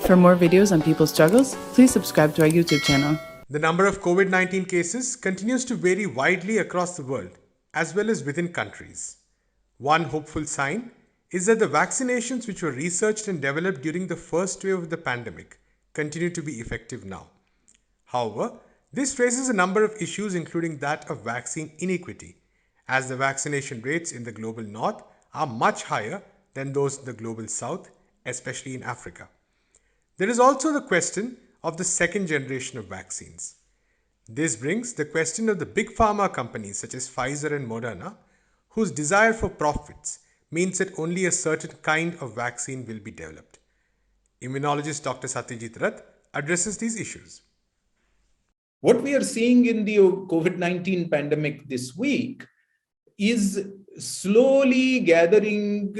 For more videos on people's struggles, please subscribe to our YouTube channel. The number of COVID-19 cases continues to vary widely across the world, as well as within countries. One hopeful sign is that the vaccinations which were researched and developed during the first wave of the pandemic continue to be effective now. However, this raises a number of issues, including that of vaccine inequity, as the vaccination rates in the global north are much higher than those in the global south, especially in Africa. There is also the question of the second generation of vaccines. This brings the question of the big pharma companies such as Pfizer and Moderna, whose desire for profits means that only a certain kind of vaccine will be developed. Immunologist Dr. Satyajit Rath addresses these issues. What we are seeing in the COVID-19 pandemic this week is slowly gathering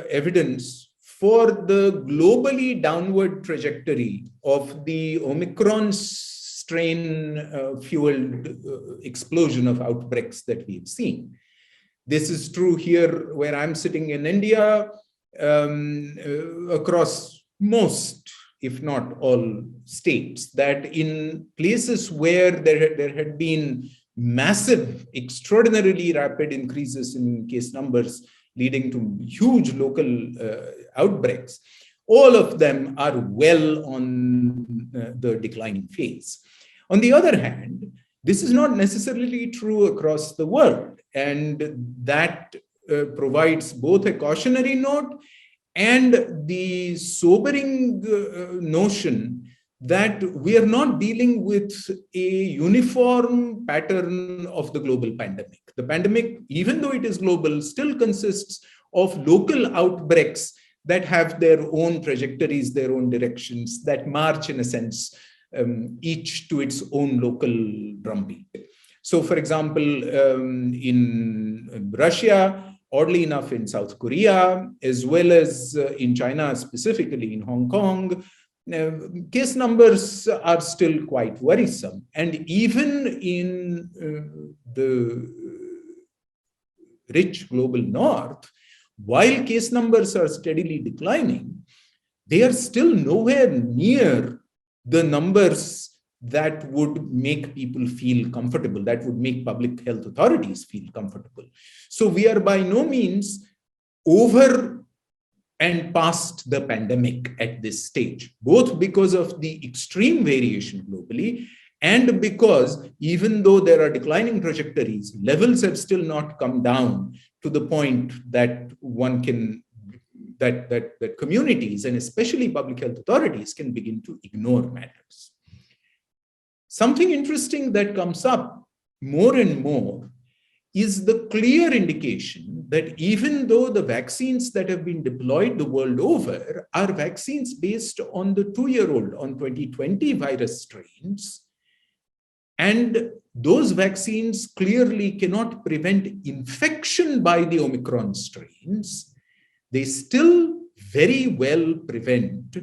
evidence for the globally downward trajectory of the Omicron strain fueled explosion of outbreaks that we've seen. This is true here where I'm sitting in India, across most, if not all, states, that in places where there had been massive, extraordinarily rapid increases in case numbers leading to huge local outbreaks, all of them are well on the declining phase. On the other hand, this is not necessarily true across the world, and that provides both a cautionary note and the sobering notion that we are not dealing with a uniform pattern of the global pandemic. The pandemic, even though it is global, still consists of local outbreaks that have their own trajectories, their own directions, that march in a sense, each to its own local drumbeat. So, for example, in Russia, oddly enough, in South Korea, as well as in China, specifically in Hong Kong, case numbers are still quite worrisome. And even in the rich global north, while case numbers are steadily declining, they are still nowhere near the numbers that would make people feel comfortable, that would make public health authorities feel comfortable. So we are by no means over and past the pandemic at this stage, both because of the extreme variation globally and because even though there are declining trajectories, levels have still not come down to the point that one can, that communities and especially public health authorities can begin to ignore matters. Something interesting that comes up more and more is the clear indication that even though the vaccines that have been deployed the world over are vaccines based on the 2-year-old, on 2020 virus strains, and those vaccines clearly cannot prevent infection by the Omicron strains, they still very well prevent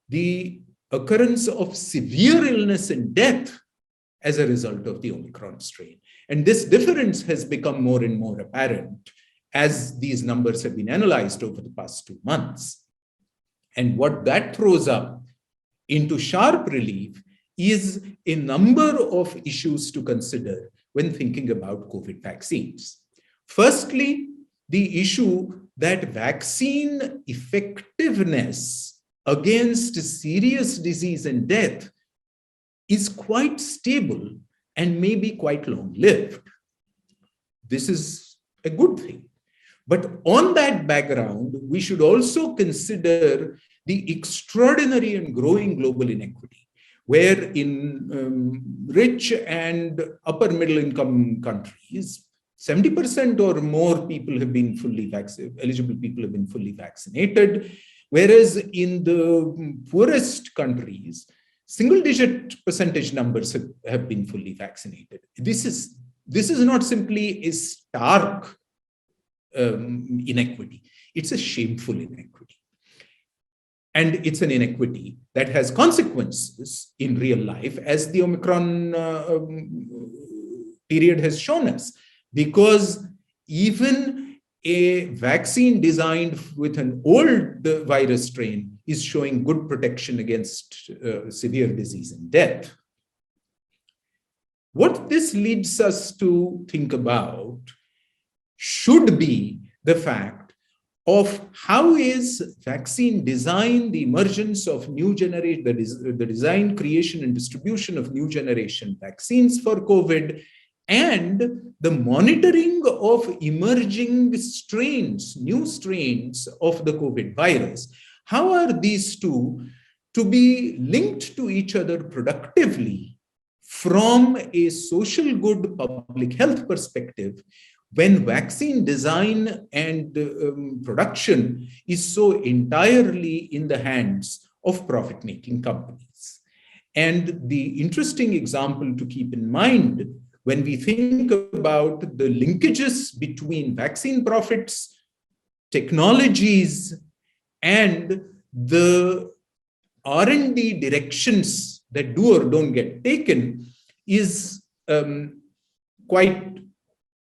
the occurrence of severe illness and death as a result of the Omicron strain. And this difference has become more and more apparent as these numbers have been analyzed over the past 2 months. And what that throws up into sharp relief is a number of issues to consider when thinking about COVID vaccines. Firstly, the issue that vaccine effectiveness against serious disease and death is quite stable and maybe quite long-lived. This is a good thing. But on that background, we should also consider the extraordinary and growing global inequity, where in rich and upper middle income countries, 70% or more people have been fully vaccinated, eligible people have been fully vaccinated, whereas in the poorest countries, single-digit percentage numbers have been fully vaccinated. This is not simply a stark inequity. It's a shameful inequity. And it's an inequity that has consequences in real life, as the Omicron period has shown us, because even a vaccine designed with an old virus strain is showing good protection against severe disease and death. What this leads us to think about should be the fact of how is vaccine design, the emergence of new generation, the design, creation, and distribution of new generation vaccines for COVID, and the monitoring of emerging strains, new strains of the COVID virus. How are these two to be linked to each other productively from a social good public health perspective when vaccine design and production is so entirely in the hands of profit-making companies? And the interesting example to keep in mind when we think about the linkages between vaccine profits, technologies, and the R&D directions that do or don't get taken is quite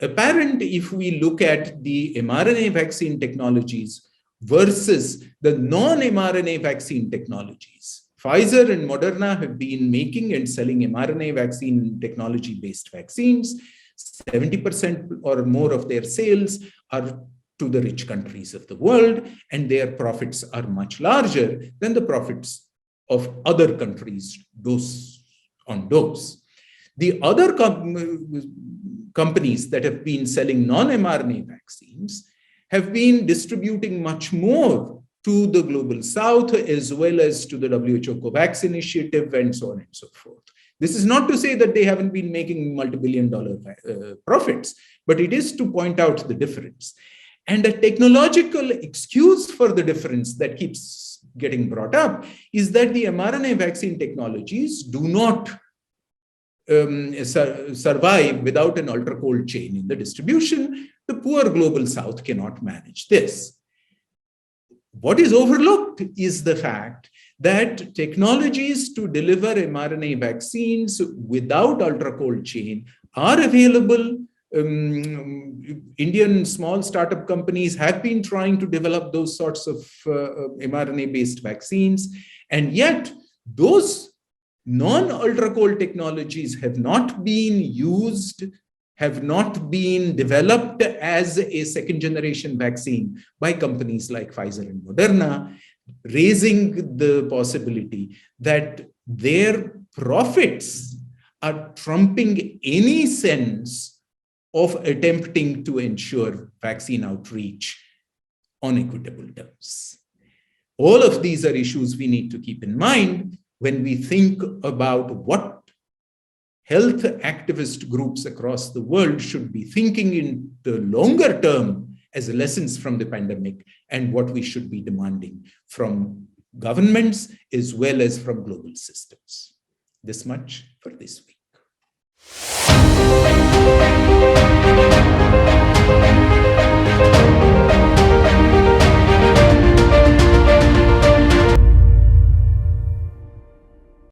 apparent if we look at the mRNA vaccine technologies versus the non-mRNA vaccine technologies. Pfizer and Moderna have been making and selling mRNA vaccine technology-based vaccines. 70% or more of their sales are to the rich countries of the world, and their profits are much larger than the profits of other countries, dose on dose. The other companies that have been selling non-mRNA vaccines have been distributing much more to the global south, as well as to the WHO COVAX initiative, and so on and so forth. This is not to say that they haven't been making multi-billion-dollar profits, but it is to point out the difference. And a technological excuse for the difference that keeps getting brought up is that the mRNA vaccine technologies do not survive without an ultra-cold chain in the distribution. The poor global south cannot manage this. What is overlooked is the fact that technologies to deliver mRNA vaccines without ultra-cold chain are available. Indian small startup companies have been trying to develop those sorts of mRNA-based vaccines, and yet those non-ultra-cold technologies have not been used, have not been developed as a second-generation vaccine by companies like Pfizer and Moderna, raising the possibility that their profits are trumping any sense of attempting to ensure vaccine outreach on equitable terms. All of these are issues we need to keep in mind when we think about what health activist groups across the world should be thinking in the longer term as lessons from the pandemic, and what we should be demanding from governments as well as from global systems. This much for this week.